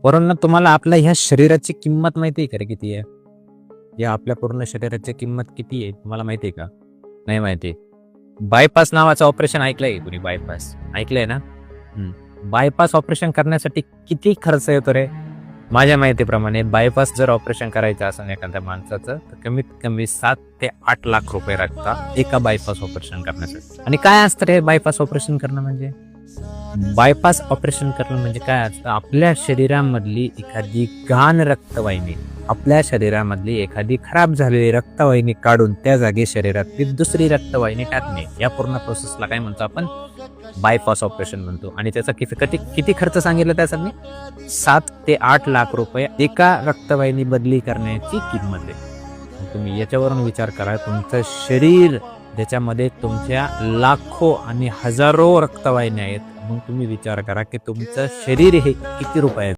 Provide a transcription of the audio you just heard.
वरून तुम्हाला आपल्या ह्या शरीराची किंमत माहिती आहे का रे किती आहे? या आपल्या पूर्ण शरीराची किंमत किती आहे तुम्हाला माहिती आहे का? नाही माहिती. बायपास नावाचं ऑपरेशन ऐकलंय कुणी? बायपास ऐकलंय ना? बायपास ऑपरेशन करण्यासाठी किती खर्च येतो रे? माझ्या माहितीप्रमाणे बायपास जर ऑपरेशन करायचं असेल एखाद्या माणसाचं तर कमीत कमी 7 ते 8 लाख रुपये लागतात एका बायपास ऑपरेशन करण्यासाठी. आणि काय असतं रे बायपास ऑपरेशन करणं म्हणजे? बायपास ऑपरेशन करणं म्हणजे काय असतं? आपल्या शरीरामधली एखादी घाण रक्तवाहिनी, आपल्या शरीरामधली एखादी खराब झालेली रक्तवाहिनी काढून त्या जागी शरीरातली दुसरी रक्तवाहिनी टाकणे, या पूर्ण प्रोसेसला काय म्हणतो आपण? बायपास ऑपरेशन म्हणतो. आणि त्याचा किती खर्च सांगितलं त्यासाठी? 7 ते 8 लाख रुपये एका रक्तवाहिनी बदली करण्याची किंमत आहे. तुम्ही याच्यावरून विचार करा, तुमचं शरीर ज्याच्यामध्ये तुमच्या लाखो आणि हजारो रक्तवाहिन्या आहेत, मग तुम्ही विचार करा की तुमचं शरीर हे किती रुपये